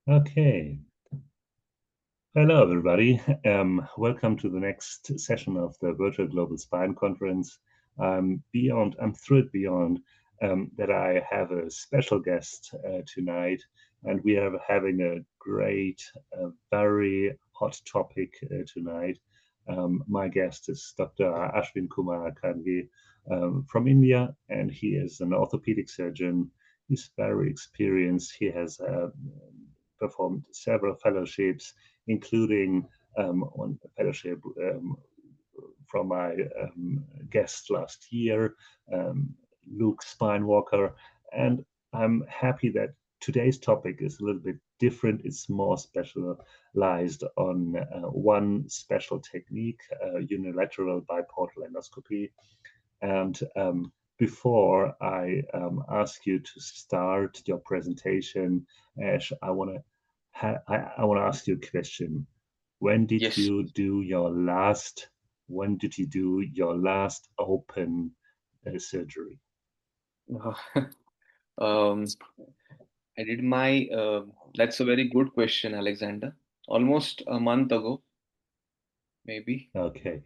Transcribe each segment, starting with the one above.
Okay. Hello, everybody. Welcome to the next session of the Virtual Global Spine Conference. I'm thrilled beyond that I have a special guest tonight, and we are having a great, very hot topic tonight. My guest is Dr. Ashwinkumar Khandge from India, and he is an orthopedic surgeon. He's very experienced. He has performed several fellowships, including one fellowship from my guest last year, um, Luke Spinewalker. And I'm happy that today's topic is a little bit different. It's more specialized on one special technique, unilateral biportal endoscopy. And before I ask you to start your presentation, Ash, I want to ask you a question. When did Yes. you do your last? When did you do your last open surgery? um, I did my, that's a very good question, Alexander. Almost a month ago, maybe. Okay.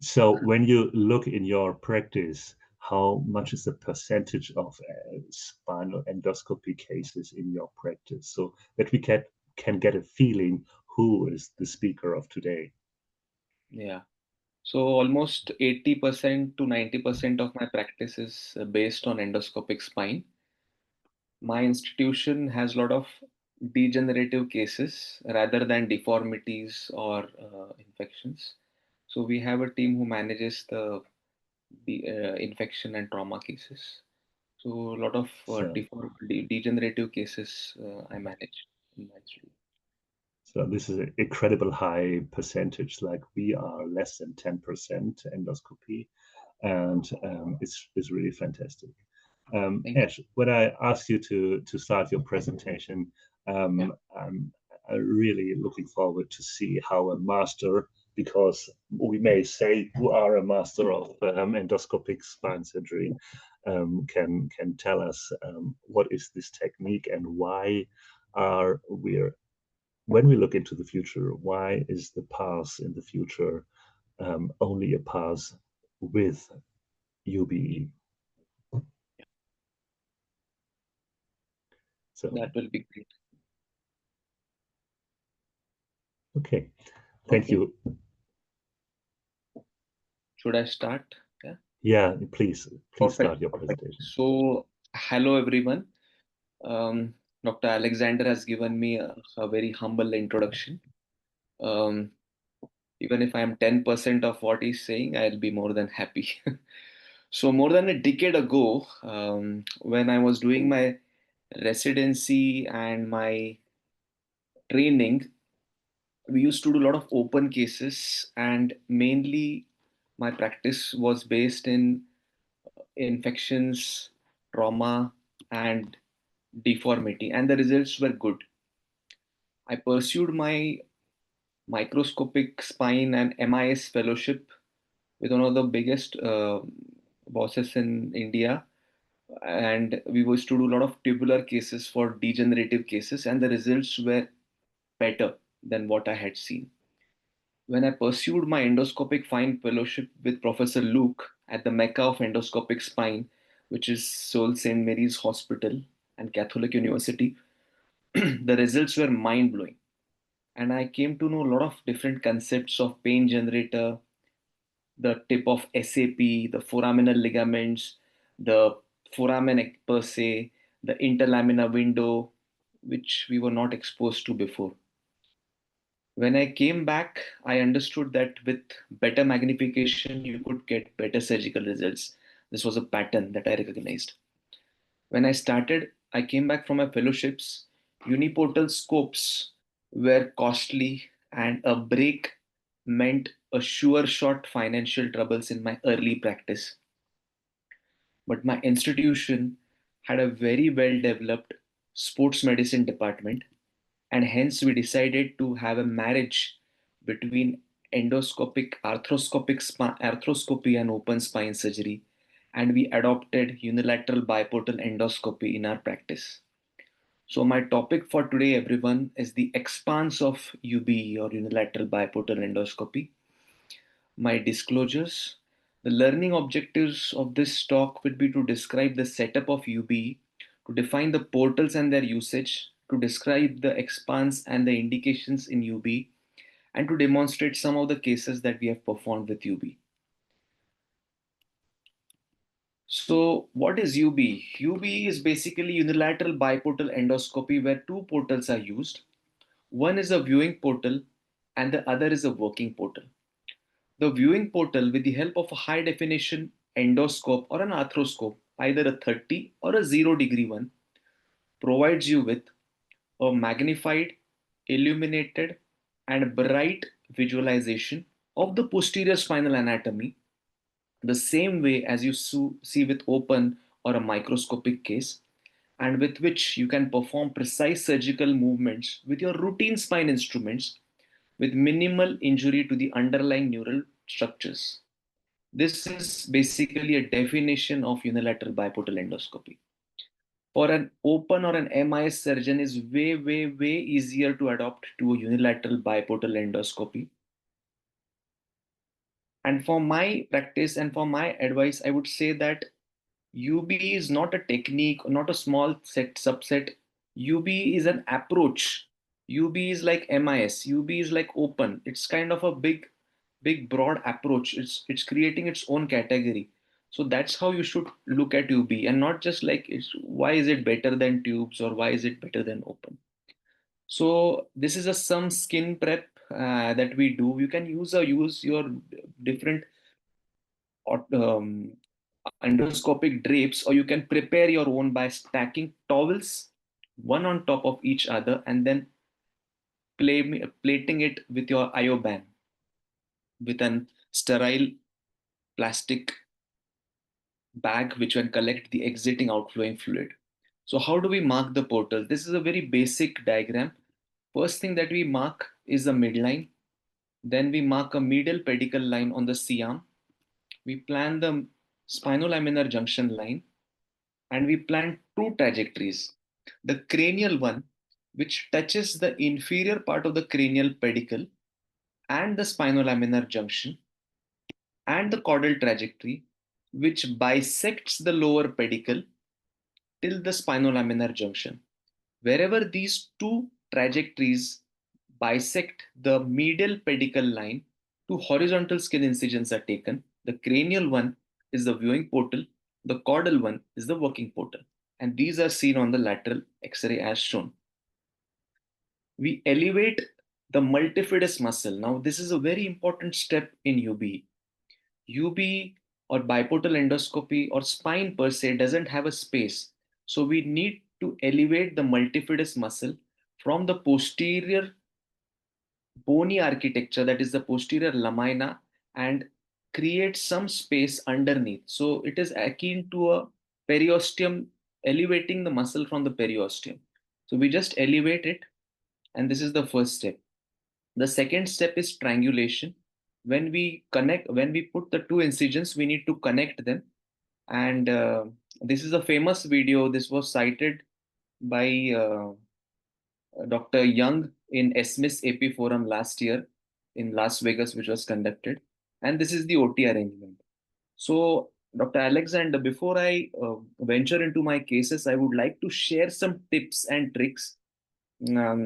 So when you look in your practice, how much is the percentage of spinal endoscopy cases in your practice, so that we can get a feeling who is the speaker of today? Yeah. So almost 80% to 90% of my practice is based on endoscopic spine. My institution has a lot of degenerative cases rather than deformities or infections. So we have a team who manages the infection and trauma cases. So a lot of So, degenerative cases I manage in my studio. so this is an incredible high percentage. Like we are less than 10% endoscopy, and it's really fantastic. Thank Ash, when I asked you to start your presentation, you. Yeah. I'm really looking forward to see how a master, because we may say you are a master of endoscopic spine surgery, can tell us what is this technique and why are we, when we look into the future, why is the path in the future only a path with UBE? So, That will be great. okay, thank Okay. you. Should I start? Yeah. Yeah, please Perfect. start your Perfect. presentation. So, hello everyone. Um, Dr. Alexander has given me a very humble introduction. Um, Even if I am 10% of what he's saying, I'll be more than happy. So, more than a decade ago, when I was doing my residency and my training, we used to do a lot of open cases, and mainly my practice was based in infections, trauma, and deformity, and the results were good. I pursued my microscopic spine and MIS fellowship with one of the biggest bosses in India, and we used to do a lot of tubular cases for degenerative cases, and the results were better than what I had seen. When I pursued my endoscopic spine fellowship with Professor Luke at the Mecca of endoscopic spine, which is Seoul St. Mary's Hospital and Catholic University, the results were mind blowing. And I came to know a lot of different concepts of pain generator, the tip of SAP, the foraminal ligaments, the foramen per se, the interlaminar window, which we were not exposed to before. When I came back, I understood that with better magnification, you could get better surgical results. This was a pattern that I recognized. When I started, I came back from my fellowships. Uniportal scopes were costly, and a break meant a sure shot financial troubles in my early practice. But my institution had a very well developed sports medicine department, and hence we decided to have a marriage between arthroscopy and open spine surgery, and we adopted unilateral biportal endoscopy in our practice. So my topic for today, everyone, is the expanse of UBE or unilateral biportal endoscopy. My disclosures. The learning objectives of this talk will be to describe the setup of UBE, to define the portals and their usage, to describe the expanse and the indications in UBE, and to demonstrate some of the cases that we have performed with UBE. So, what is UBE? UBE is basically unilateral biportal endoscopy where two portals are used. One is a viewing portal and the other is a working portal. The viewing portal, with the help of a high definition endoscope or an arthroscope, either a 30 or a 0-degree one, provides you with a magnified, illuminated, and bright visualization of the posterior spinal anatomy, the same way as you see with open or a microscopic case, and with which you can perform precise surgical movements with your routine spine instruments with minimal injury to the underlying neural structures. This is basically a definition of unilateral biportal endoscopy. For an open or an MIS surgeon, is way easier to adopt to a unilateral biportal endoscopy. And for my practice and for my advice, I would say that UB is not a technique, not a small subset. UB is an approach. UB is like MIS. UB is like open. It's kind of a big broad approach. It's creating its own category. So that's how you should look at UB, and not just like why is it better than tubes or why is it better than open. So this is a some skin prep that we do. You can use your different um, endoscopic drapes, or you can prepare your own by stacking towels one on top of each other and then plating it with your IOBAN with an sterile plastic bag which can collect the exiting outflowing fluid. So how do we mark the portal? This is a very basic diagram. First thing that we mark is the midline. Then we mark a medial pedicle line on the C-arm. We plan the spinolaminar junction line, and we plan two trajectories. The cranial one, which touches the inferior part of the cranial pedicle and the spinolaminar junction, and the caudal trajectory, which bisects the lower pedicle till the spinolaminar junction. Wherever these two trajectories bisect the medial pedicle line, two horizontal skin incisions are taken. The cranial one is the viewing portal, the caudal one is the working portal. And these are seen on the lateral X-ray as shown. We elevate the multifidus muscle. Now, this is a very important step in UBE. UBE or biportal endoscopy or spine per se doesn't have a space. So we need to elevate the multifidus muscle from the posterior bony architecture, that is the posterior lamina, and create some space underneath. So it is akin to a periosteum, elevating the muscle from the periosteum. So we just elevate it, and this is the first step. The second step is strangulation. When we put the two incisions, we need to connect them. And this is a famous video. This was cited by Dr. Young in SMIS AP Forum last year in Las Vegas, which was conducted. And this is the OT arrangement. So, Dr. Alexander, before I venture into my cases, I would like to share some tips and tricks.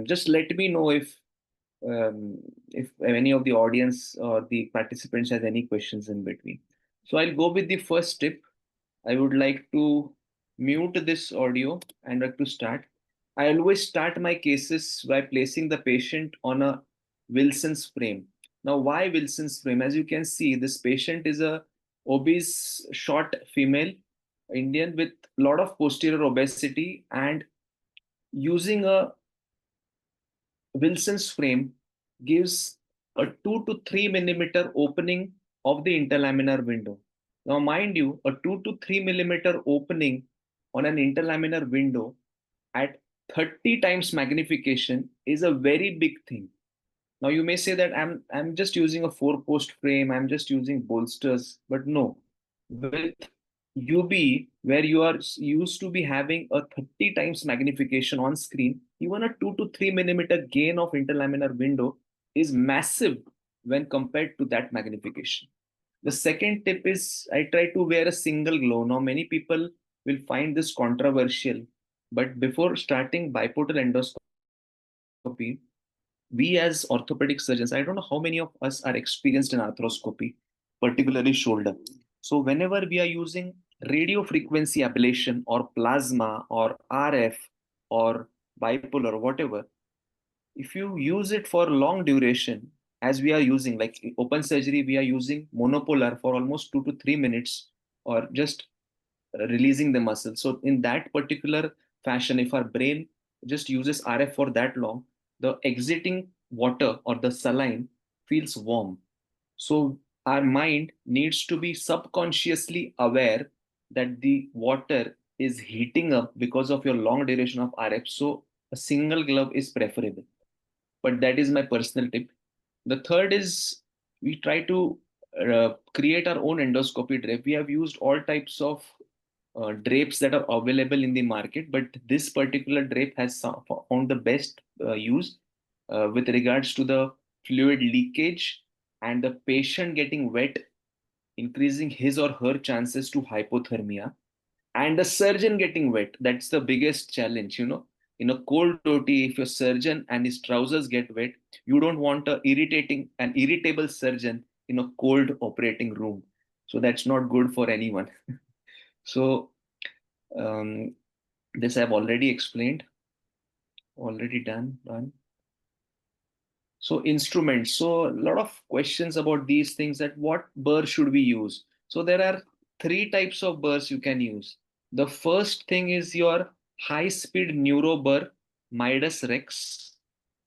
Just let me know if any of the audience or the participants has any questions in between. So I'll go with the first tip. I would like to mute this audio and like to start. I always start my cases by placing the patient on a Wilson's frame. Now, why Wilson's frame? As you can see, this patient is a obese, short female Indian with a lot of posterior obesity, and using a Wilson's frame gives a 2 to 3 millimeter opening of the interlaminar window. Now, mind you, a 2 to 3 millimeter opening on an interlaminar window at 30 times magnification is a very big thing. Now, you may say that I'm just using a four post frame, I'm just using bolsters, but no. With UBE, where you are used to be having a 30 times magnification on screen, even a 2 to 3 millimeter gain of interlaminar window is massive when compared to that magnification. The second tip is I try to wear a single glow. Now, many people will find this controversial, but before starting biportal endoscopy, we as orthopedic surgeons, I don't know how many of us are experienced in arthroscopy, particularly shoulder. So, whenever we are using radio frequency ablation or plasma or RF or bipolar, whatever, if you use it for long duration, as we are using, like open surgery, we are using monopolar for almost 2 to 3 minutes or just releasing the muscle. So, in that particular fashion, if our brain just uses RF for that long, the exiting water or the saline feels warm. So, our mind needs to be subconsciously aware that the water is heating up because of your long duration of RF. So, a single glove is preferable, but that is my personal tip. The third is we try to create our own endoscopy drape. We have used all types of drapes that are available in the market, but this particular drape has found the best use with regards to the fluid leakage and the patient getting wet, increasing his or her chances to hypothermia, and the surgeon getting wet. That's the biggest challenge, in a cold OT, if your surgeon and his trousers get wet, you don't want an irritable surgeon in a cold operating room. So that's not good for anyone. So um, this I've already explained, already done. So instruments. So a lot of questions about these things, that what burr should we use? So there are three types of burrs you can use. The first thing is your high speed neuro burr, Midas Rex,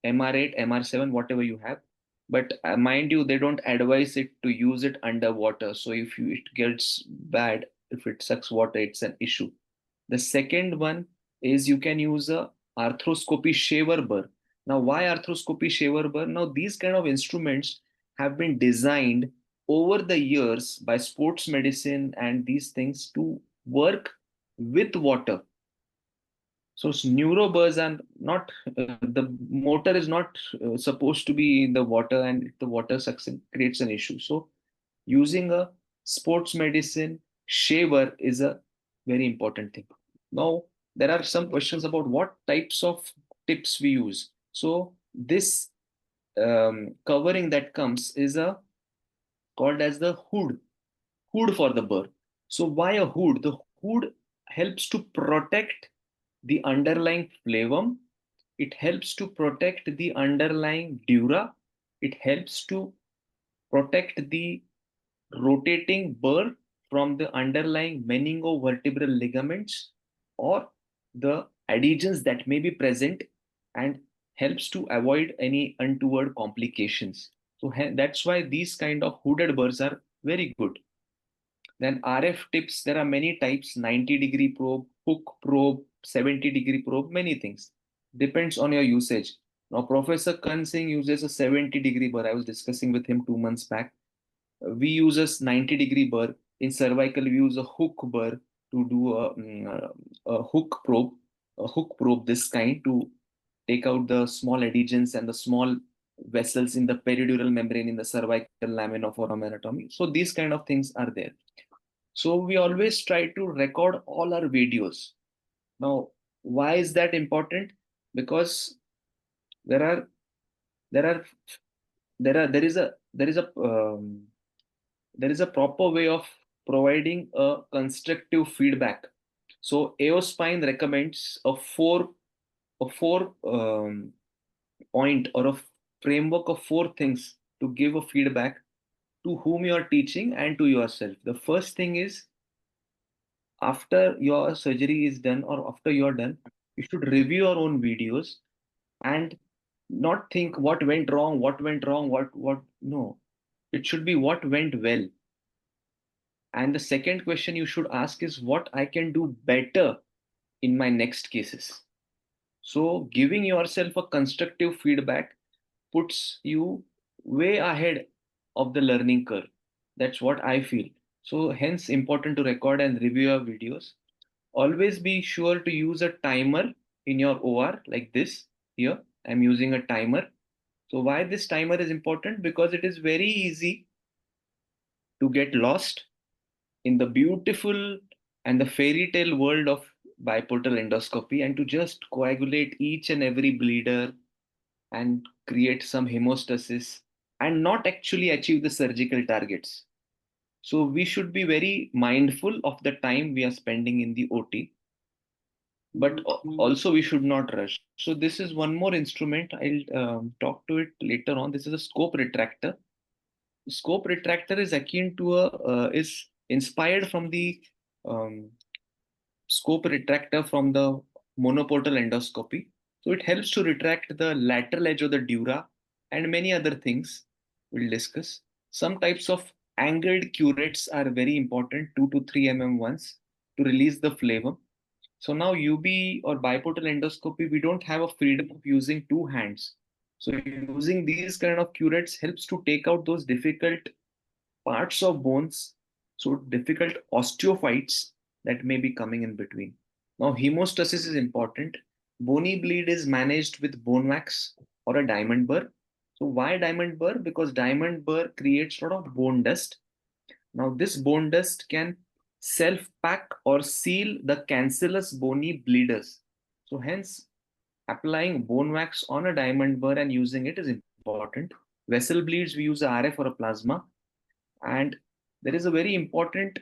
MR8, MR7, whatever you have. But mind you, they don't advise it to use it underwater. So if it gets bad, if it sucks water, it's an issue. The second one is you can use a arthroscopy shaver burr. Now, why arthroscopy shaver burr? Now, these kind of instruments have been designed over the years by sports medicine and these things to work with water. So neuroburrs are not, the motor is not supposed to be in the water, and if the water sucks in, creates an issue. So using a sports medicine shaver is a very important thing. Now, there are some questions about what types of tips we use. So this covering that comes is a called as the hood for the burr. So why a hood? The hood helps to protect the underlying phlegm. It helps to protect the underlying dura. It helps to protect the rotating burr from the underlying meningovertebral ligaments or the adhesions that may be present, and helps to avoid any untoward complications. So that's why these kind of hooded burrs are very good. Then RF tips, there are many types: 90-degree probe, hook probe, 70-degree probe, many things. Depends on your usage. Now, Professor Kan Singh uses a 70-degree burr. I was discussing with him 2 months back. We use a 90-degree burr. In cervical, we use a hook burr to do a hook probe this kind to take out the small adhesions and the small vessels in the peridural membrane in the cervical lamina for anatomy. So these kind of things are there. So we always try to record all our videos. Now, why is that important? Because there are there are there is a proper way of providing a constructive feedback. So AOSpine recommends a four point or a framework of four things to give a feedback to whom you are teaching and to yourself. The first thing is, after your surgery is done or after you're done, you should review your own videos and not think what went wrong, what no. It should be what went well. And the second question you should ask is what I can do better in my next cases. So giving yourself a constructive feedback puts you way ahead of the learning curve. That's what I feel. So hence important to record and review your videos. Always be sure to use a timer in your OR like this. Here, I'm using a timer. So why this timer is important? Because it is very easy to get lost in the beautiful and the fairy tale world of biportal endoscopy and to just coagulate each and every bleeder and create some hemostasis and not actually achieve the surgical targets. So we should be very mindful of the time we are spending in the OT, but also we should not rush. So this is one more instrument. I'll talk to it later on. This is a scope retractor. Scope retractor is akin to a is inspired from the um, scope retractor from the monoportal endoscopy. So it helps to retract the lateral edge of the dura and many other things we'll discuss. Some types of angled curettes are very important, 2 to 3 ones to release the phlegm. So now UBE or biportal endoscopy, we don't have a freedom of using two hands. So using these kind of curettes helps to take out those difficult parts of bones, so difficult osteophytes that may be coming in between. Now, hemostasis is important. Bony bleed is managed with bone wax or a diamond burr. So, why diamond burr? Because diamond burr creates a lot of bone dust. Now, this bone dust can self pack or seal the cancellous bony bleeders. So, hence, applying bone wax on a diamond burr and using it is important. Vessel bleeds, we use a RF or a plasma, and there is a very important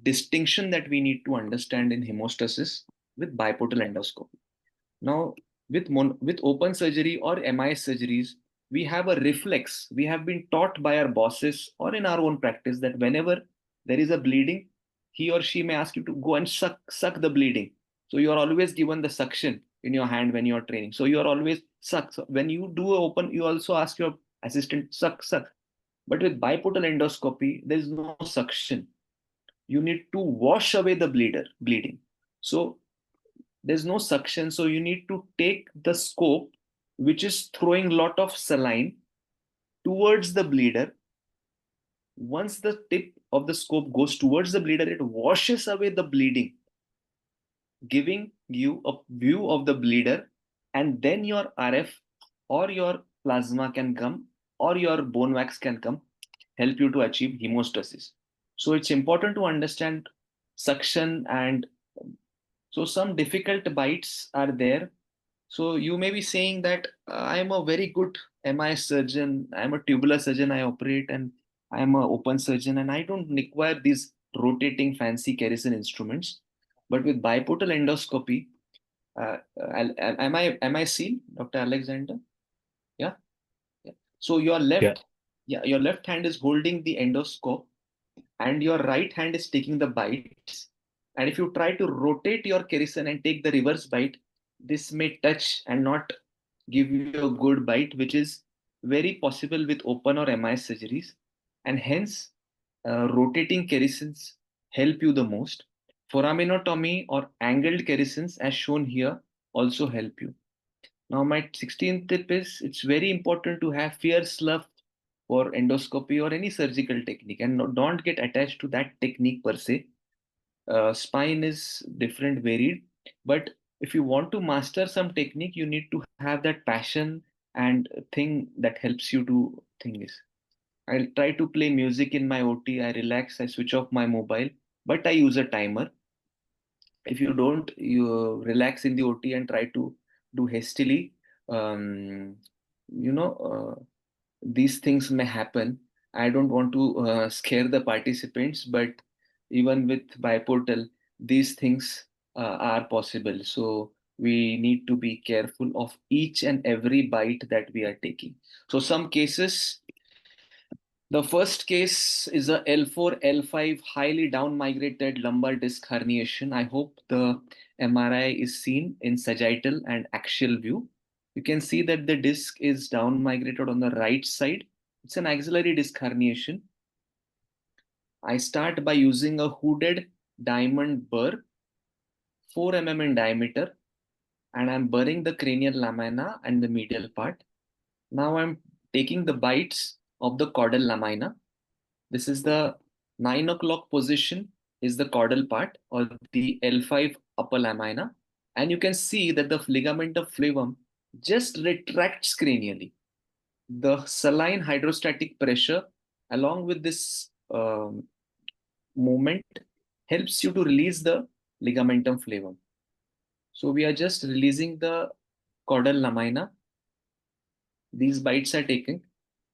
distinction that we need to understand in hemostasis with biportal endoscopy. Now, with open surgery or MIS surgeries, we have a reflex. We have been taught by our bosses or in our own practice that whenever there is a bleeding, he or she may ask you to go and suck the bleeding. So you are always given the suction in your hand when you are training. So you are always suck. So when you do open, you also ask your assistant suck. But with biportal endoscopy, there is no suction. You need to wash away the bleeding. So there's no suction. So you need to take the scope, which is throwing lot of saline towards the bleeder. Once the tip of the scope goes towards the bleeder, it washes away the bleeding, giving you a view of the bleeder, and then your RF or your plasma can come or your bone wax can come, help you to achieve hemostasis. So it's important to understand suction and so some difficult bites are there. So you may be saying that I'm a very good MI surgeon, I'm a tubular surgeon, I operate and I'm an open surgeon and I don't require these rotating fancy Kerrison instruments. But with biportal endoscopy, am I seen, Dr. Alexander? Yeah, yeah. So Yeah. your left hand is holding the endoscope and your right hand is taking the bites. And if you try to rotate your kerison and take the reverse bite, this may touch and not give you a good bite, which is very possible with open or MIS surgeries. And hence, rotating kerisons help you the most. Foraminotomy or angled kerisons, as shown here, also help you. Now, my 16th tip is it's very important to have fierce love for endoscopy or any surgical technique and don't get attached to that technique per se. Spine is different, varied, but if you want to master some technique, you need to have that passion and thing that helps you to think this. I'll try to play music in my OT. I relax, I switch off my mobile, but I use a timer. If you don't, you relax in the OT and try to do hastily. Um, you know, these things may happen. I don't want to scare the participants, but even with biportal, these things are possible. So we need to be careful of each and every bite that we are taking. So some cases, the first case is a L4, L5 highly down migrated lumbar disc herniation. I hope the MRI is seen in sagittal and axial view. You can see that the disc is down migrated on the right side. It's an axillary disc herniation. I start by using a hooded diamond burr, 4 in diameter, and I'm burring the cranial lamina and the medial part. Now I'm taking the bites of the caudal lamina. This is the 9 o'clock position is the caudal part or the L5 upper lamina. And you can see that the ligamentum flavum just retracts cranially. The saline hydrostatic pressure, along with this movement, helps you to release the ligamentum flavum. So we are just releasing the caudal lamina. These bites are taken.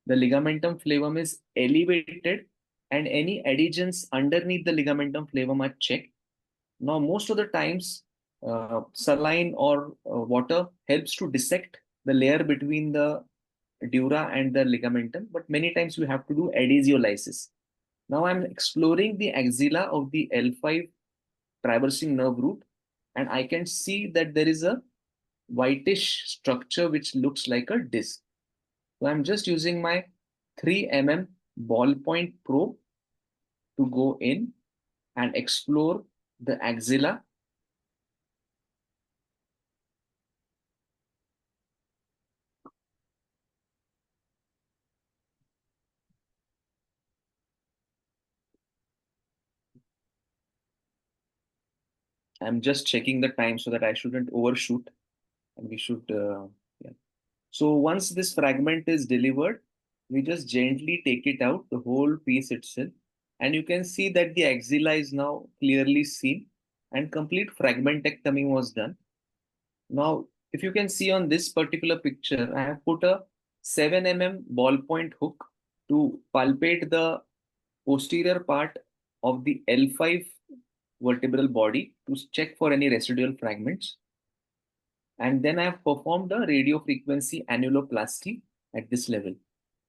The ligamentum flavum is elevated, and any adhesions underneath the ligamentum flavum are checked. Now, most of the times, saline or water helps to dissect the layer between the dura and the ligamentum, but many times we have to do adhesiolysis. Now, I'm exploring the axilla of the L5 traversing nerve root, and I can see that there is a whitish structure which looks like a disc. So I'm just using my 3 mm ballpoint probe to go in and explore the axilla. I'm just checking the time so that I shouldn't overshoot, and we should, yeah. So once this fragment is delivered, we just gently take it out, the whole piece itself, and you can see that the axilla is now clearly seen, and complete fragmentectomy was done. Now, if you can see on this particular picture, I have put a 7 mm ballpoint hook to palpate the posterior part of the L5 vertebral body to check for any residual fragments. And then I have performed a radiofrequency annuloplasty at this level.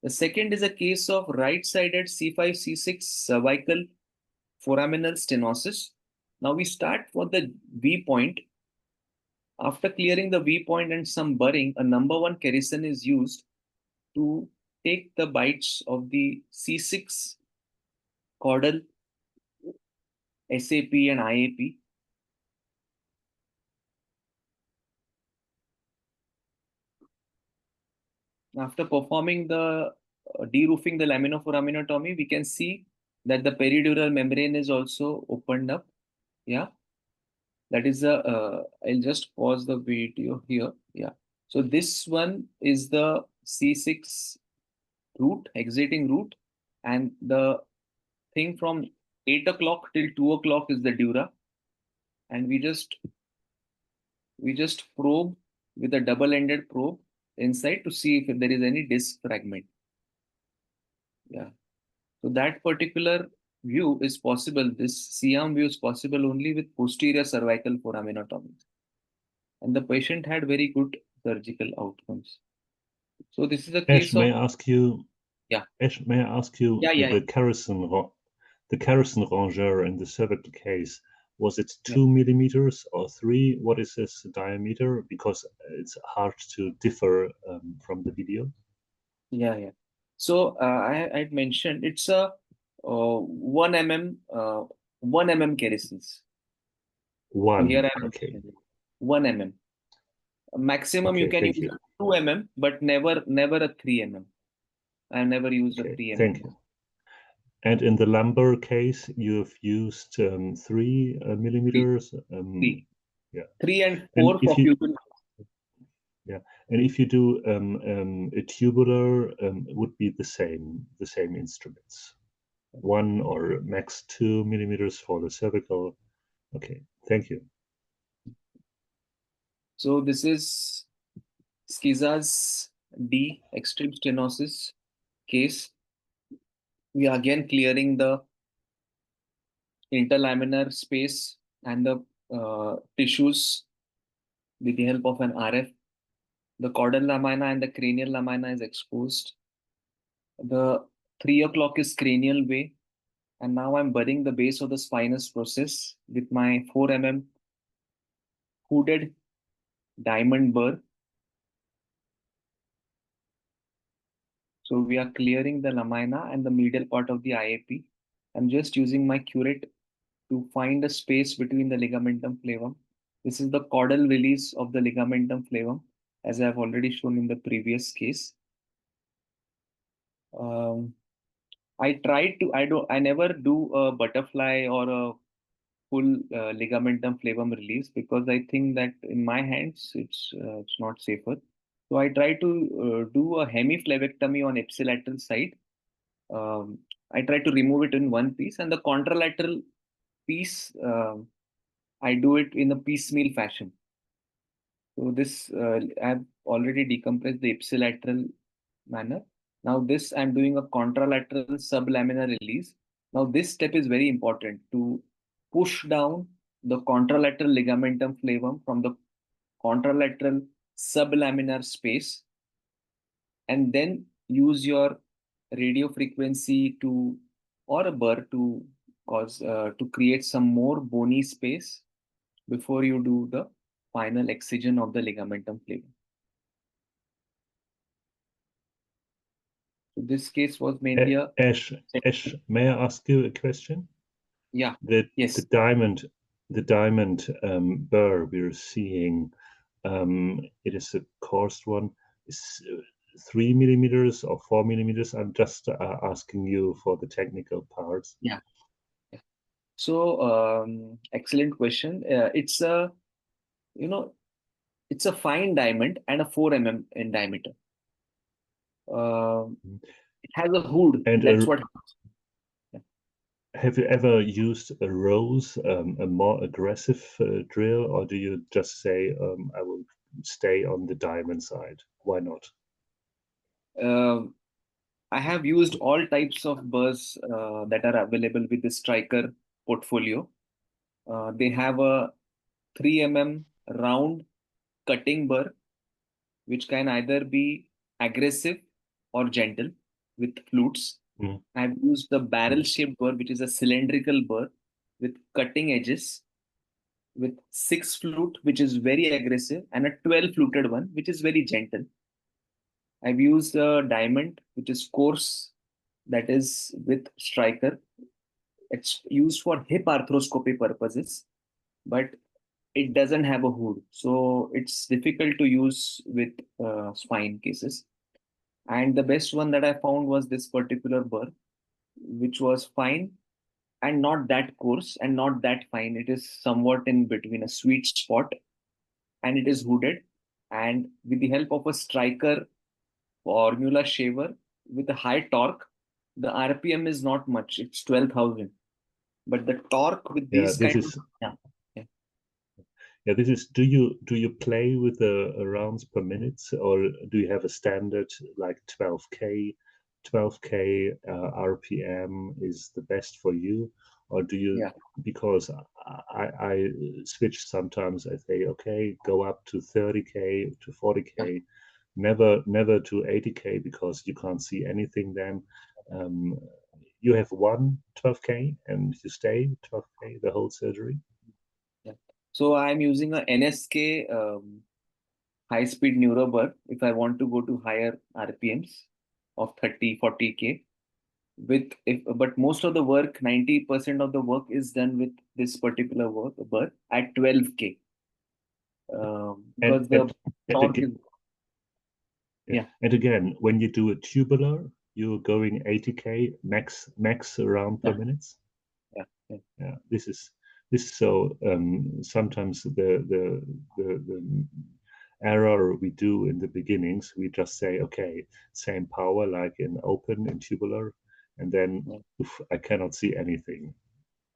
The second is a case of right-sided C5, C6 cervical foraminal stenosis. Now we start for the V point. After clearing the V point and some burring, a number 1 kerrison is used to take the bites of the C6 caudal, SAP and IAP. After performing the deroofing the laminoforaminectomy, we can see that the peridural membrane is also opened up. Yeah, that is a. I'll just pause the video here. Yeah, so this one is the C6 route, exiting route, and the thing from 8 o'clock till 2 o'clock is the dura, and we just probe with a double-ended probe inside to see if there is any disc fragment. Yeah. So that particular view is possible. This C-arm view is possible only with posterior cervical foraminectomy. And the patient had very good surgical outcomes. So this is a Ash, case of, may I ask you? yeah, Ash, may I ask you yeah, yeah, the Kerrison rongeur in the cervical case? Was it yeah, 2 millimeters or 3? What is this diameter? Because it's hard to differ from the video. yeah, yeah. So I'd mentioned it's a 1 mm kerrisons. So here One. I'm Okay. 1 mm. Maximum you Okay. can Thank use you. 2 mm, but never a 3 mm. I've never used a Okay. 3 mm. Thank you. And in the lumbar case, you've used 3 millimeters. Three, Yeah. 3 and 4 And for if you fusion. Yeah, and if you do a tubular, it would be the same instruments. 1 or max 2 millimeters for the cervical. Okay, thank you. So this is Schiza's D extreme stenosis case. We are again clearing the interlaminar space and the tissues with the help of an RF. The caudal lamina and the cranial lamina is exposed. The 3 o'clock is cranial way. And now I'm budding the base of the spinous process with my 4 mm hooded diamond burr. So we are clearing the lamina and the medial part of the IAP. I'm just using my curette to find a space between the ligamentum flavum. This is the caudal release of the ligamentum flavum, as I have already shown in the previous case. Um, I never do a butterfly or a full ligamentum flavum release, because I think that in my hands it's not safer. So I try to do a hemiflavectomy on ipsilateral side. Um, I try to remove it in one piece, and the contralateral piece I do it in a piecemeal fashion. So this I've already decompressed the ipsilateral manner. Now this I'm doing a contralateral sublaminar release. Now this step is very important to push down the contralateral ligamentum flavum from the contralateral sublaminar space, and then use your radio frequency to or a burr to create some more bony space before you do the final excision of the ligamentum flavum. So this case was mainly a Ash, may I ask you a question? yeah. The the Yes. diamond the diamond burr we're seeing, it is a coarse one. Is 3 millimeters or 4 millimeters? I'm just asking you for the technical parts. Yeah. Yeah. So excellent question. It's a you know it's a fine diamond and a 4 mm in diameter. It has a hood. And That's what. Yeah. have you ever used a rose, a more aggressive drill, or do you just say, I will stay on the diamond side? Why not? Uh, I have used all types of burrs that are available with the striker portfolio. They have a 3 mm round cutting burr, which can either be aggressive or gentle with flutes. Mm, I've used the mm. barrel shaped burr, which is a cylindrical burr with cutting edges, with 6 flute, which is very aggressive, and a 12 fluted one, which is very gentle. I've used a diamond, which is coarse, that is with striker. It's used for hip arthroscopy purposes, but it doesn't have a hood. So it's difficult to use with spine cases. And the best one that I found was this particular burr, which was fine and not that coarse and not that fine. It is somewhat in between, a sweet spot, and it is hooded. And with the help of a striker formula shaver with a high torque, the RPM is not much. It's 12,000. But the torque with Yeah, these this kind of, is yeah, yeah, Yeah, this is. Do you play with the rounds per minute, or do you have a standard like 12k RPM is the best for you, or do you? yeah, Because I switch sometimes. I say okay, go up to 30k to yeah, 40k, never to 80k because you can't see anything then. Um, you have one 12k and you stay 12k the whole surgery. yeah. So I'm using a NSK high speed neurobur if I want to go to higher RPMs of 30, 40K. But most of the work, 90% of the work is done with this particular work burr at 12K, And because the and and torque again, is, yeah. yeah, And again, when you do a tubular, you're going 80k max around per yeah, minute. yeah, yeah, Yeah, this is so sometimes the error we do in the beginnings, we just say okay, same power like in open in tubular, and then yeah, oof, I cannot see anything.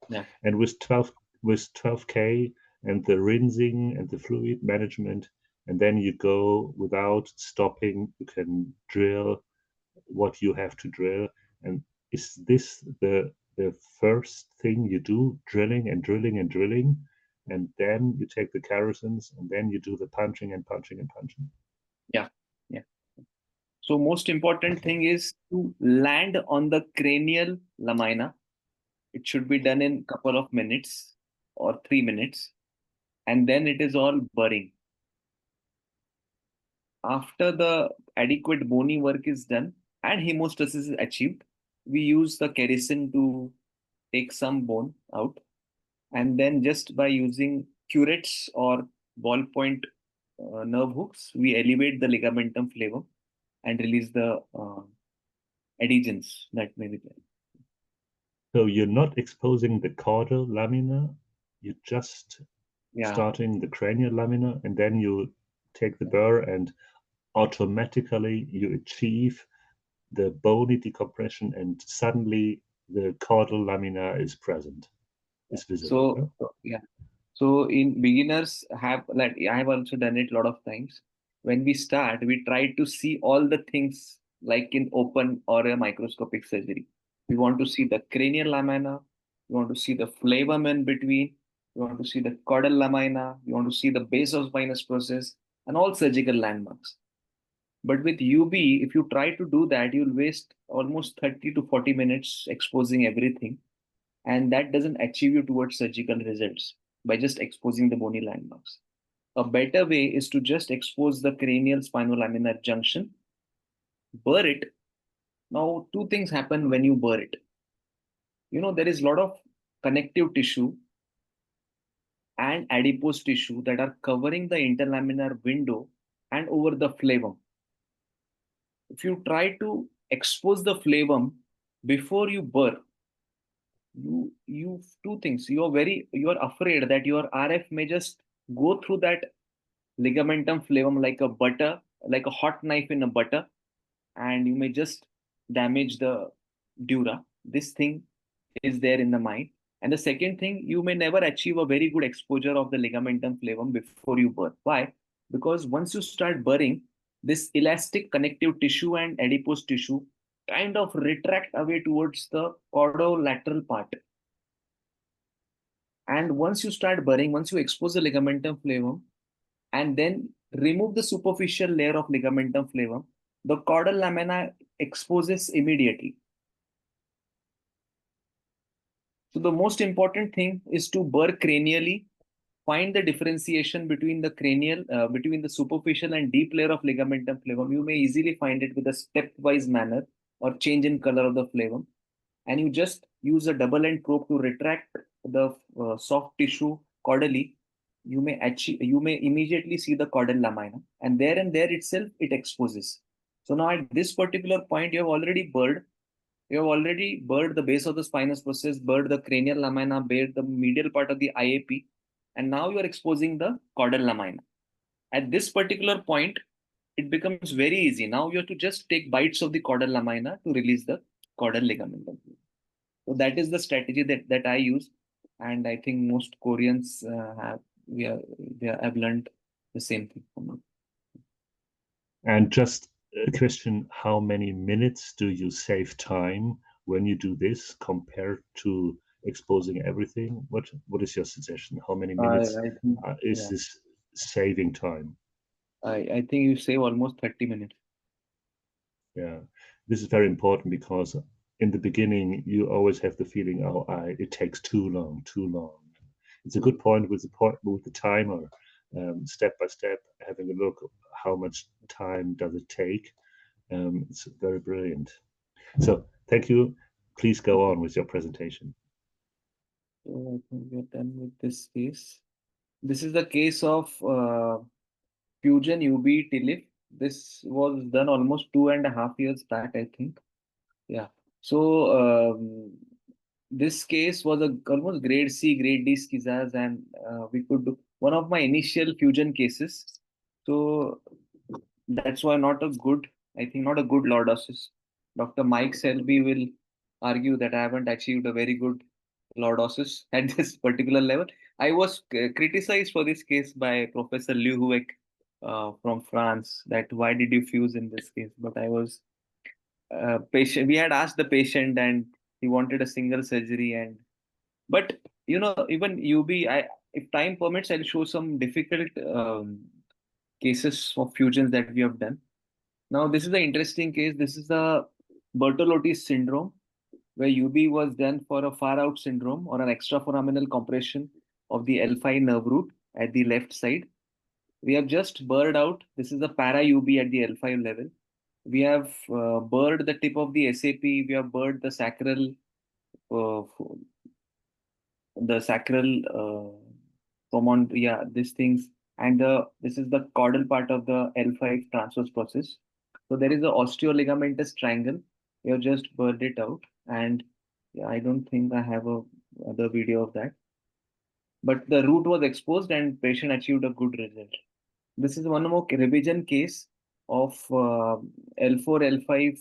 yeah, And with 12k and the rinsing and the fluid management, and then you go without stopping, you can drill what you have to drill. And is this the first thing you do, drilling and drilling and drilling, and then you take the kerosins and then you do the punching and punching and punching? yeah, yeah. So most important Okay. thing is to land on the cranial lamina. It should be done in couple of minutes or 3 minutes, and then it is all burring. After the adequate bony work is done and hemostasis is achieved, we use the kerosene to take some bone out, and then just by using curettes or ballpoint nerve hooks, we elevate the ligamentum flavum and release the adhesions that may be there. So you're not exposing the caudal lamina, you're just Yeah. starting the cranial lamina, and then you take the burr and automatically you achieve the bony decompression, and suddenly the caudal lamina is present, is visible. So Yeah? yeah. So in beginners have, like I have also done it a lot of times. When we start, we try to see all the things like in open or a microscopic surgery. We want to see the cranial lamina. We want to see the flavum in between. We want to see the caudal lamina. We want to see the base of spinous process and all surgical landmarks. But with UB, if you try to do that, you'll waste almost 30 to 40 minutes exposing everything, and that doesn't achieve you towards surgical results by just exposing the bony landmarks. A better way is to just expose the cranial spinolaminar junction, burr it. Now, two things happen when you burr it. There is a lot of connective tissue and adipose tissue that are covering the interlaminar window and over the flavum. If you try to expose the flavum before you burr, you two things. You're afraid that your RF may just go through that ligamentum flavum like a butter, like a hot knife in a butter, and you may just damage the dura. This thing is there in the mind. And the second thing, you may never achieve a very good exposure of the ligamentum flavum before you burr. Why? Because once you start burring, this elastic connective tissue and adipose tissue kind of retract away towards the caudolateral part. And once you start burring, once you expose the ligamentum flavum, and then remove the superficial layer of ligamentum flavum, the caudal lamina exposes immediately. So the most important thing is to burr cranially, find the differentiation between the between the superficial and deep layer of ligamentum flavum. You may easily find it with a stepwise manner or change in color of the flavum, and you just use a double end probe to retract the soft tissue caudally. You may immediately see the caudal lamina, and there itself it exposes. So now at this particular point, you have already burred the base of the spinous process, burred the cranial lamina, burred the medial part of the IAP, and now you are exposing the caudal lamina. At this particular point, it becomes very easy. Now you have to just take bites of the caudal lamina to release the caudal ligament. So that is the strategy that I use, and I think most Koreans have learned the same thing from me. And just a question, how many minutes do you save time when you do this compared to exposing everything? What is your suggestion? How many minutes I think is yeah, this saving time? I think you save almost 30 minutes. Yeah, this is very important because in the beginning you always have the feeling, oh, it takes too long, too long. It's a good point with the timer, step by step, having a look how much time does it take. It's very brilliant. So thank you. Please go on with your presentation. So I think we're done with this case. This is the case of Fusion UBE TILIF. This was done almost 2.5 years back, I think. Yeah. So this case was almost grade C, grade D schizas, and we could do one of my initial fusion cases. So that's why I think not a good lordosis. Dr. Mike Selby will argue that I haven't achieved a very good lordosis at this particular level. I was criticized for this case by Professor Liu Huek from France, that why did you fuse in this case? But I was patient. We had asked the patient, and he wanted a single surgery. And but even UB, if time permits, I'll show some difficult cases of fusions that we have done. Now, this is an interesting case. This is the Bertolotti's syndrome, where UB was done for a far out syndrome or an extraforaminal compression of the L5 nerve root at the left side. We have just burred out. This is the para UB at the L5 level. We have burred the tip of the SAP. We have burred uh, the sacral yeah, these things. And this is the caudal part of the L5 transverse process. So there is a osteoligamentous triangle. We have just burred it out. And Yeah, I don't think I have a other video of that. But the root was exposed and patient achieved a good result. This is one more revision case of L4, L5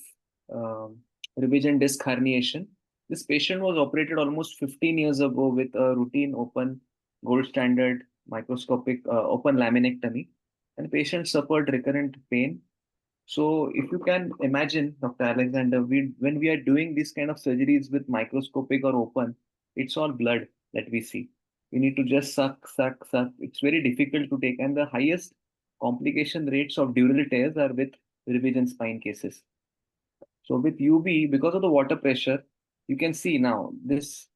revision disc herniation. This patient was operated almost 15 years ago with a routine open gold standard microscopic open laminectomy, and patient suffered recurrent pain. So if you can imagine, Dr. Alexander, when we are doing these kind of surgeries with microscopic or open, it's all blood that we see. We need to just suck, suck, suck. It's very difficult to take. And the highest complication rates of dural tears are with revision spine cases. So with UBE, because of the water pressure, you can see now this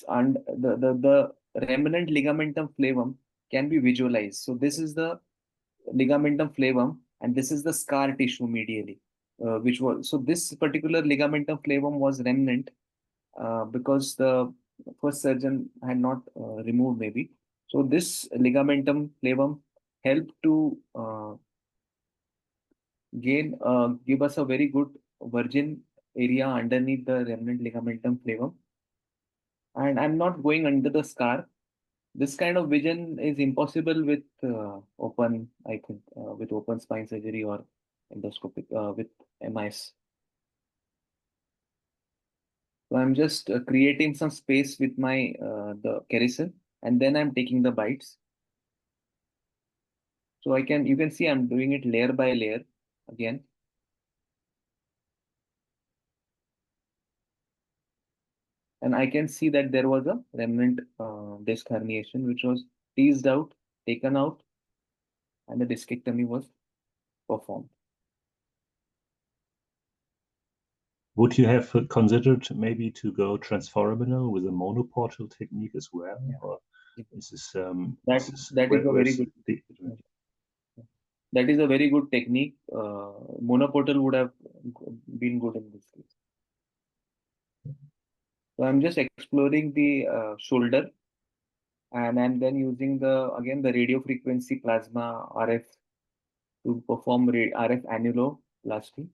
and the remnant ligamentum flavum can be visualized. So this is the ligamentum flavum, and this is the scar tissue medially, which was so this particular ligamentum flavum was remnant because the first surgeon had not removed maybe. So this ligamentum flavum helped to give us a very good virgin area underneath the remnant ligamentum flavum. And I'm not going under the scar. This kind of vision is impossible with open, I think, with open spine surgery or endoscopic with MIS. So I'm just creating some space with my the kerison, and then I'm taking the bites. So you can see I'm doing it layer by layer again. And I can see that there was a remnant disc herniation, which was teased out, taken out, and the discectomy was performed. Would you have considered maybe to go transforaminal with a monoportal technique as well, Yeah. or is this That is a very good. That is a very good technique. Monoportal would have been good in this case. So I'm just exploring the shoulder, and I'm then using the radio frequency plasma RF to perform RF annuloplasty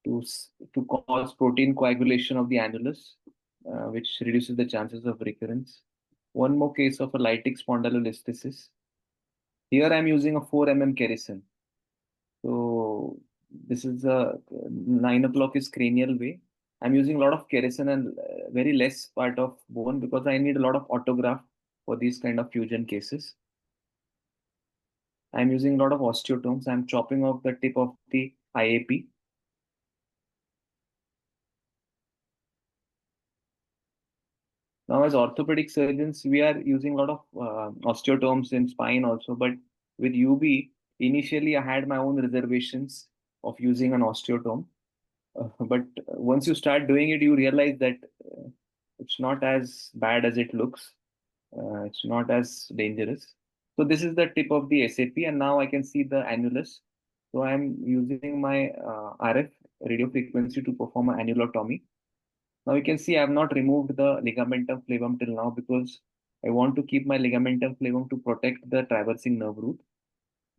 to cause protein coagulation of the annulus, which reduces the chances of recurrence. One more case of a lytic spondylolisthesis. Here I'm using a 4 mm kerison. So this is a 9 o'clock is cranial way. I'm using a lot of kerison and very less part of bone because I need a lot of autograft for these kind of fusion cases. I'm using a lot of osteotomes. I'm chopping off the tip of the IAP. Now, as orthopedic surgeons, we are using a lot of osteotomes in spine also. But with UB, initially I had my own reservations of using an osteotome. But once you start doing it, you realize that it's not as bad as it looks. It's not as dangerous. So this is the tip of the SAP, and now I can see the annulus. So I'm using my RF radio frequency to perform an annulotomy. Now you can see I have not removed the ligamentum flavum till now because I want to keep my ligamentum flavum to protect the traversing nerve root.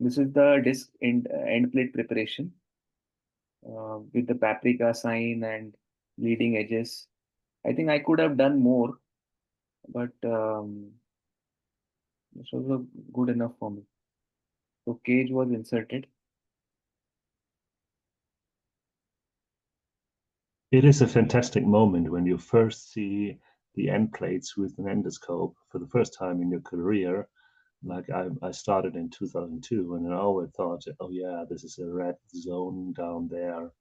This is the disc end plate preparation with the paprika sign and bleeding edges. I think I could have done more, but this was good enough for me. So cage was inserted. It is a fantastic moment when you first see the end plates with an endoscope for the first time in your career. Like I started in 2002, and I always thought, oh yeah, this is a red zone down there.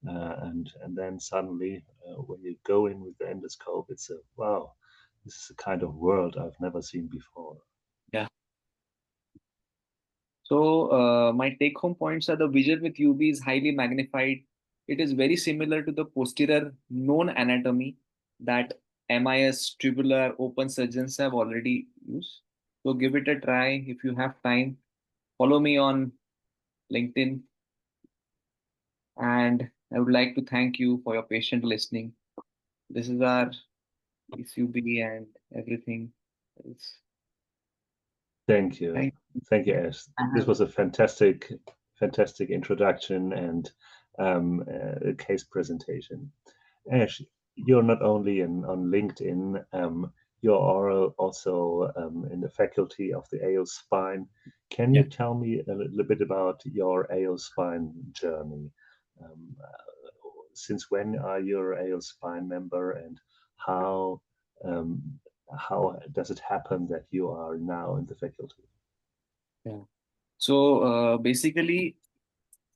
And then suddenly, when you go in with the endoscope, it's a wow, this is a kind of world I've never seen before. Yeah. So my take-home points are the vision with UB is highly magnified. It is very similar to the posterior known anatomy that MIS, tubular, open surgeons have already used. So give it a try if you have time. Follow me on LinkedIn. And I would like to thank you for your patient listening. This is our SUB and everything. It's, Thank you. thank Thank you, you. Ash. This was a fantastic, fantastic introduction and case presentation. Ash, you're not only on LinkedIn, you're also in the faculty of the AO Spine. Can you Yeah. tell me a little bit about your AO Spine journey? Um, since when are you a AO Spine member, and how um, how does it happen that you are now in the faculty? Yeah. So basically,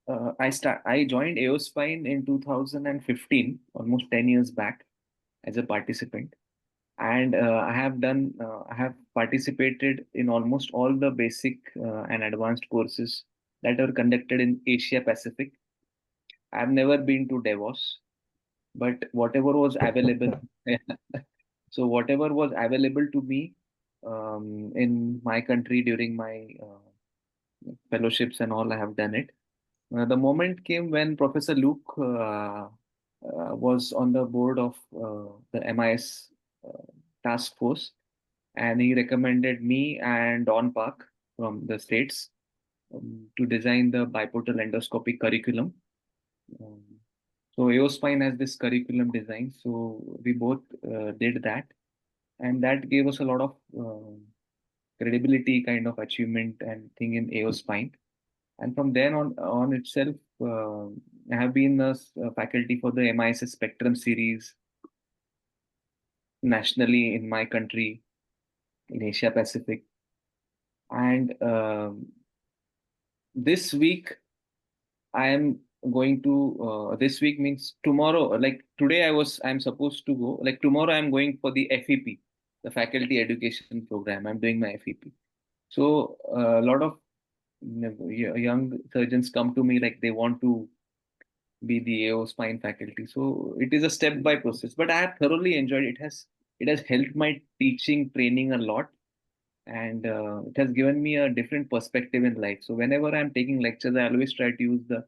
I joined Aospine in 2015, almost 10 years back, as a participant, and I have participated in almost all the basic and advanced courses that are conducted in Asia Pacific. I've never been to Davos, but whatever was available, so whatever was available to me in my country during my fellowships and all, I have done it. The moment came when Professor Luke was on the board of the MIS task force, and he recommended me and Don Park from the States to design the biportal endoscopy curriculum. Um, so Aospine has this curriculum design, so we both did that, and that gave us a lot of credibility kind of achievement and thing in Aospine. And from then on itself, I have been a faculty for the MISS Spectrum series nationally in my country, in Asia Pacific. And this week, I am going to, this week means tomorrow, like today I'm supposed to go, like tomorrow I'm going for the FEP, the Faculty Education Program. I'm doing my FEP. So a lot of young surgeons come to me like they want to be the AO spine faculty. So it is a step by process, but I have thoroughly enjoyed it. It has helped my teaching training a lot, and it has given me a different perspective in life. So whenever I'm taking lectures, I always try to use the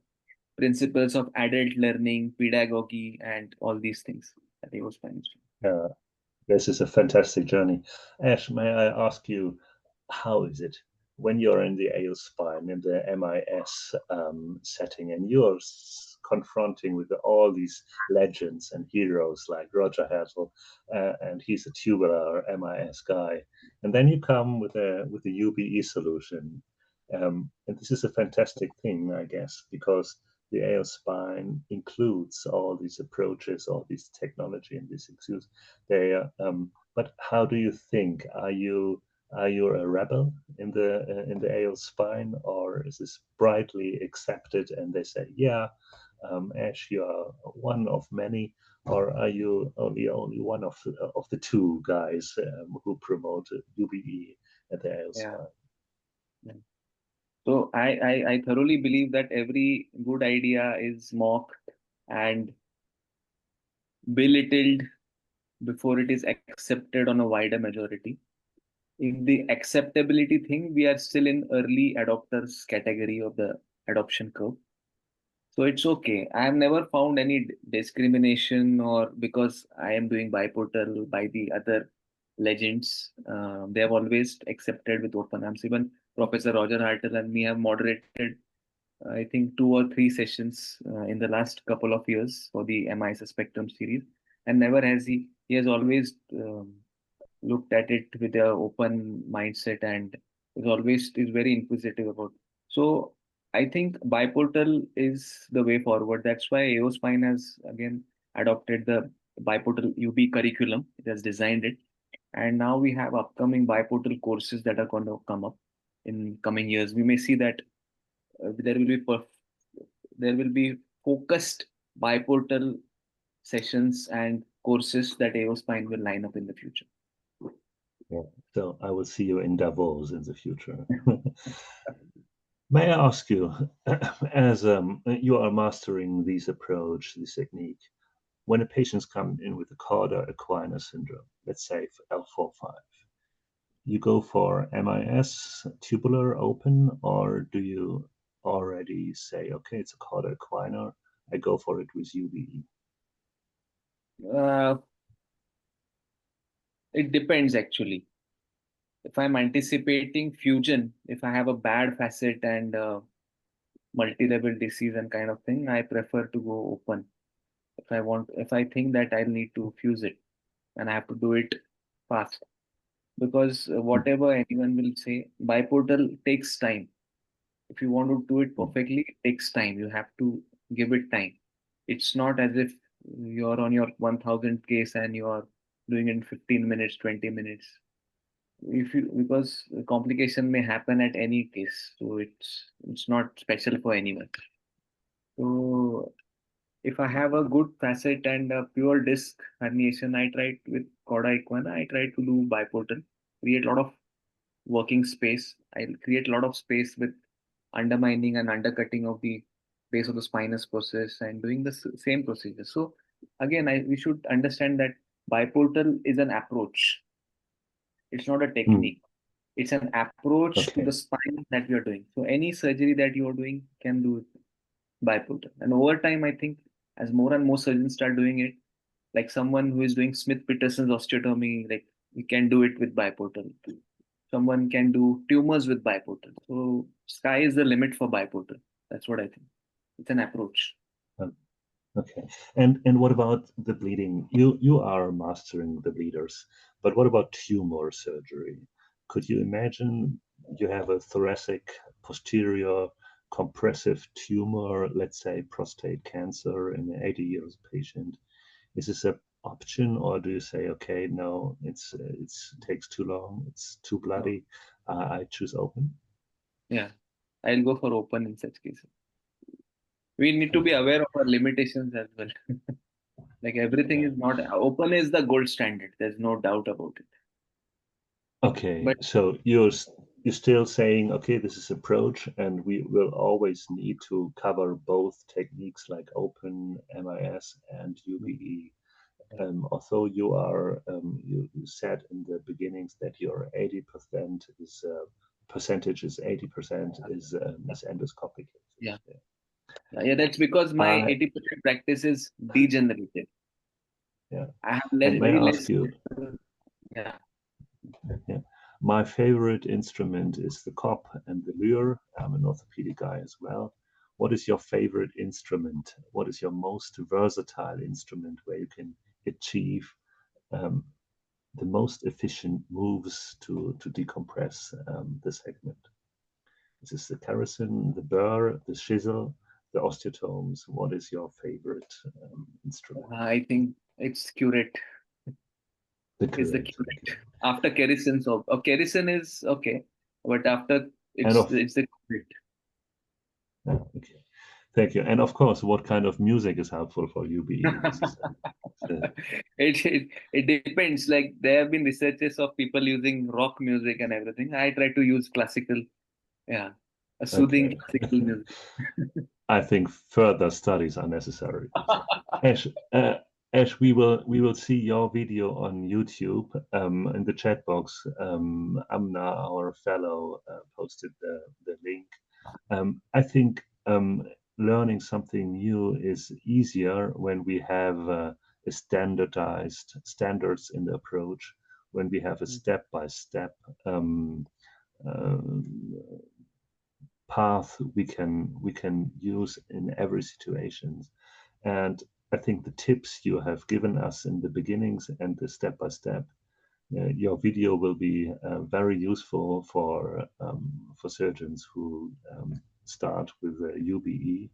principles of adult learning, pedagogy, and all these things that AO spine is doing. Uh, this is a fantastic journey. Ash, may I ask you, how is it when you're in the AO spine in the MIS setting and you're confronting with all these legends and heroes like Roger Hertel, and he's a tubular MIS guy, and then you come with a UBE solution, and this is a fantastic thing, I guess, because the AO spine includes all these approaches, all these technology, and these excuse. But how do you think? Are you a rebel in the AO spine, or is this brightly accepted and they say, yeah, Ash, you are one of many, or are you only one of the two guys who promote UBE at the AO Yeah. spine? Yeah. So I thoroughly believe that every good idea is mocked and belittled before it is accepted on a wider majority. In the acceptability thing, we are still in early adopters category of the adoption curve. So it's okay. I have never found any discrimination or because I am doing biportal by the other legends. They have always accepted with open arms. Even Professor Roger Hartle and me have moderated, I think, 2 or 3 sessions in the last couple of years for the MIS Spectrum series, and never has he has always looked at it with an open mindset and is very inquisitive about. So I think biportal is the way forward. That's why Aospine has again adopted the biportal UB curriculum. It has designed it, and now we have upcoming biportal courses that are going to come up in coming years. We may see that there will be there will be focused biportal sessions and courses that Aospine will line up in the future. Yeah. So I will see you in Davos in the future. May I ask you, as you are mastering this approach, this technique, when a patient's come in with a cauda equina syndrome, let's say L45, you go for MIS tubular open, or do you already say, okay, it's a cauda equina, I go for it with UBE? Uh, it depends actually. If I'm anticipating fusion, if I have a bad facet and multi-level disease and kind of thing, I prefer to go open. if I think that I need to fuse it, and I have to do it fast, because Mm, whatever anyone will say, biportal takes time. If you want to do it mm, perfectly, it takes time. You have to give it time. It's not as if you're on your 1000 case and you're doing it in 15 minutes, 20 minutes. If you, because complication may happen at any case, so it's not special for anyone. So if I have a good facet and a pure disc herniation, I tried with Cauda equina, I tried to do biportal, create a lot of working space. I'll create a lot of space with undermining and undercutting of the base of the spinous process and doing the same procedure. So again, we should understand that biportal is an approach. It's not a mm. technique. It's an approach to the Okay. spine that we are doing. So any surgery that you are doing can do it biportal. And over time, I think as more and more surgeons start doing it, like someone who is doing Smith Peterson's osteotomy, like we can do it with biportal. Someone can do tumors with biportal. So sky is the limit for biportal. That's what I think. It's an approach. Um, Okay. And what about the bleeding? You are mastering the bleeders, but what about tumor surgery? Could you imagine you have a thoracic posterior compressive tumor, let's say prostate cancer in an 80 years patient? Is this an option, or do you say, okay, no, it's takes too long, it's too No. bloody, I choose open? Yeah. I'll go for open in such cases. We need to be Okay. aware of our limitations as well. Like everything Yeah. is not open is the gold standard. There's no doubt about it. Okay, But so you're still saying, okay, this is approach, and we will always need to cover both techniques like open MIS and UBE. Although you said in the beginnings that your 80% is percentage is 80% is endoscopic yeah, cases. Yeah. yeah, that's because my I 80% practice is degenerative. Yeah, I have and may very I ask less. you, Yeah. yeah, my favorite instrument is the cop and the lure. I'm an orthopedic guy as well. What is your favorite instrument? What is your most versatile instrument where you can achieve um, the most efficient moves to decompress the segment? Is this the Carrison, the burr, the chisel, the osteotomes? What is your favorite instrument? I think it's curate. The Is the curate. Okay. curate. After kerosene, so kerosene is okay, but after And of it's the curate. Yeah, okay. Thank you. And of course, what kind of music is helpful for UBE? This is It depends. Like there have been researches of people using rock music and everything. I try to use classical, yeah, a soothing okay. classical music. I think further studies are necessary. Ash, Ash, we will see your video on YouTube in the chat box. Amna, our fellow, posted the link. I think learning something new is easier when we have a standardized standards in the approach, when we have a step-by-step um, uh, path we can use in every situation. And I think the tips you have given us in the beginnings and the step-by-step, your video will be very useful for surgeons who start with UBE.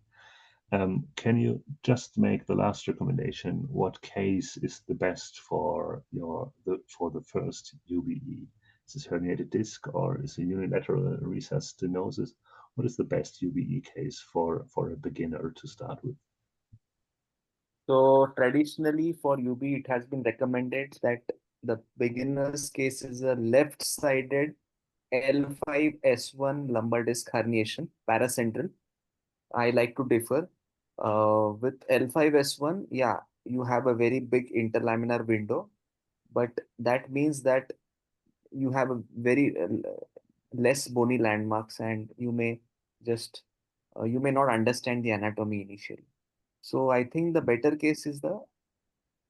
Can you just make the last recommendation? What case is the best for the first UBE? Is this herniated disc or is it unilateral recess stenosis? What is the best UBE case for a beginner to start with? So traditionally for UB, it has been recommended that the beginner's case is a left-sided L5S1 lumbar disc herniation, paracentral. I like to differ. With L5S1, yeah, you have a very big interlaminar window, but that means that you have a very less bony landmarks, and just you may not understand the anatomy initially. So I think the better case is the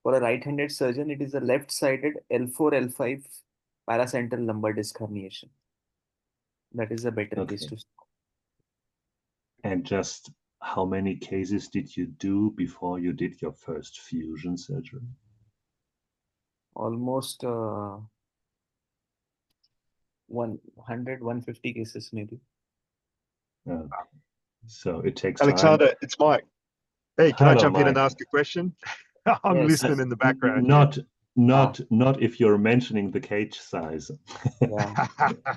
for a right-handed surgeon, it is a left-sided L4 L5 paracentral lumbar disc herniation. That is a better case Okay. to. And just how many cases did you do before you did your first fusion surgery? Almost 100, 150 cases maybe. Okay. So it takes time. Alexander, it's Mike. Hey, can I Hello, jump in and Mike. ask a question? I'm Yes. listening in the background here. Not not if you're mentioning the cage size. Yeah.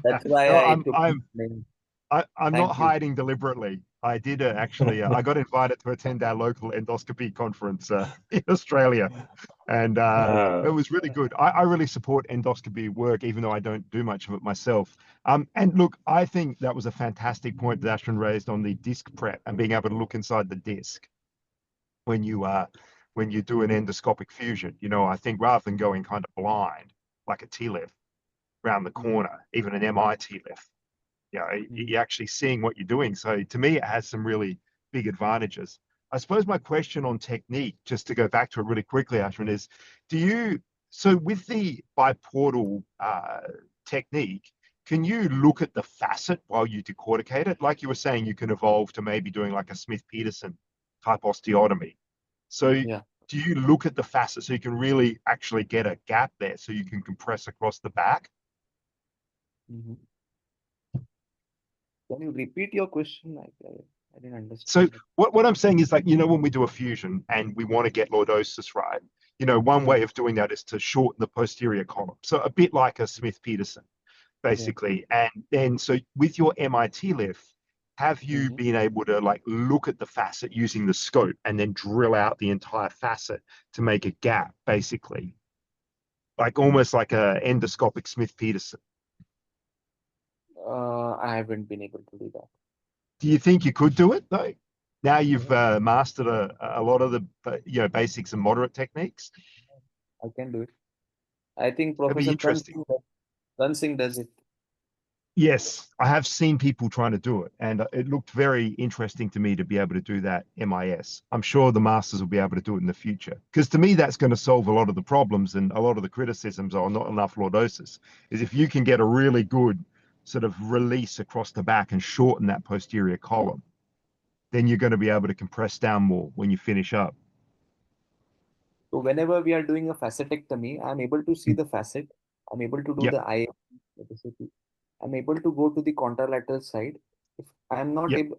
That's why No, I took the name. I'm not Thank you. hiding deliberately. I did actually. I got invited to attend our local endoscopy conference in Australia, and it was really good. I really support endoscopy work, even though I don't do much of it myself. And look, I think that was a fantastic point that Ashwin raised on the disc prep and being able to look inside the disc when you do an endoscopic fusion. You know, I think rather than going kind of blind like a TLIF around the corner, even an MI TLIF, you know, you're actually seeing what you're doing. So to me, it has some really big advantages. I suppose my question on technique, just to go back to it really quickly, Ashwin, is so with the biportal technique, can you look at the facet while you decorticate it? Like you were saying, you can evolve to maybe doing like a Smith-Peterson type osteotomy. So Yeah. do you look at the facet so you can really actually get a gap there so you can compress across the back? Mhm. Can you repeat your question? I didn't So understand it. what I'm saying is, like, you know, when we do a fusion and we want to get lordosis right, you know, one Yeah. way of doing that is to shorten the posterior column. So a bit like a Smith-Peterson, Yeah. basically. And then so with your MIT lift, have you Mhm. been able to like look at the facet using the scope and then drill out the entire facet to make a gap, basically? Like almost like a endoscopic Smith-Peterson. I haven't been able to do that. Do you think you could do it though? Now you've mastered a lot of the basics and moderate techniques. I can do it. I think It'd be Professor interesting. Kansing does it. Yes, I have seen people trying to do it, and it looked very interesting to me to be able to do that MIS. I'm sure the masters will be able to do it in the future, because to me that's going to solve a lot of the problems and a lot of the criticisms are not enough lordosis. Is if you can get a really good sort of release across the back and shorten that posterior column, then you're going to be able to compress down more when you finish up. So whenever we are doing a facetectomy, I'm able to see the facet. I'm able to do Yep, the eye. I'm able to go to the contralateral side. If I'm not yep, able,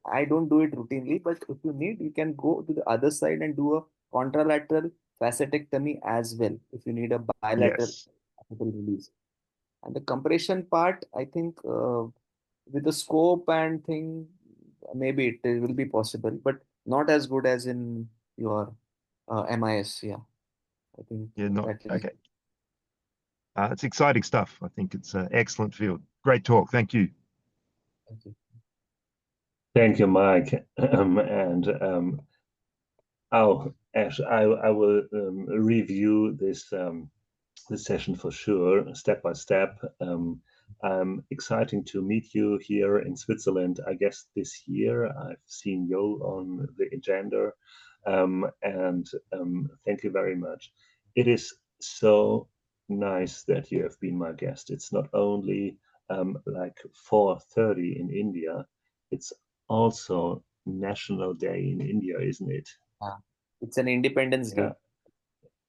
I don't do it routinely, but if you need, you can go to the other side and do a contralateral facetectomy as well if you need a bilateral yes. release. And the compression part, I think with the scope and thing, maybe it will be possible, but not as good as in your MIS. Yeah, I think You're not that is. okay. It's exciting stuff. I think it's an excellent field. Great talk. Thank you. Thank you. Thank you, Mike. And oh, Ash, I will review this session for sure, step by step. Exciting to meet you here in Switzerland. I guess this year I've seen you on the agenda, and thank you very much. It is so nice that you have been my guest. It's not only like 4:30 in India, it's also National Day in India, isn't it? It's an Independence Yeah. Day.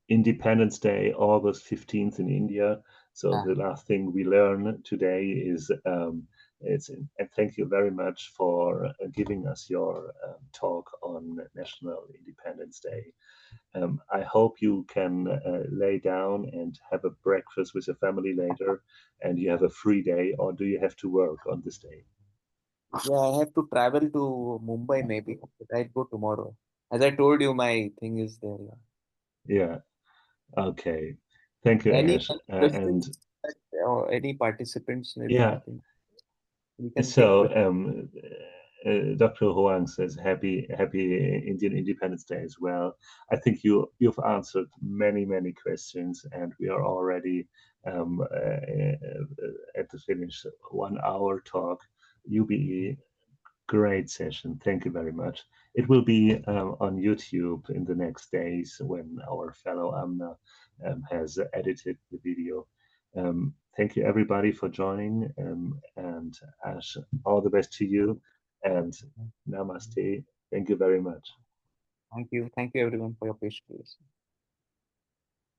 Independence Day, August 15th in India. So Yeah. the last thing we learn today is and thank you very much for giving us your talk on National Independence Day. I hope you can lay down and have a breakfast with your family later and you have a free day, or do you have to work on this day? Yeah, I have to travel to Mumbai maybe, but I go tomorrow. As I told you, my thing is there. Yeah. Yeah. Okay. Thank you, Any Ash. And questions or any participants maybe? I yeah, think we can take so questions. Dr. Huang says happy Indian Independence Day as well. I think you've answered many questions, and we are already at the finish. 1 hour talk. UBE, great session. Thank you very much. It will be on YouTube in the next days when our fellow Amna has edited the video. Thank you everybody for joining, and Ash, all the best to you. and namaste. Thank you very much. Thank you. Thank you everyone for your patience.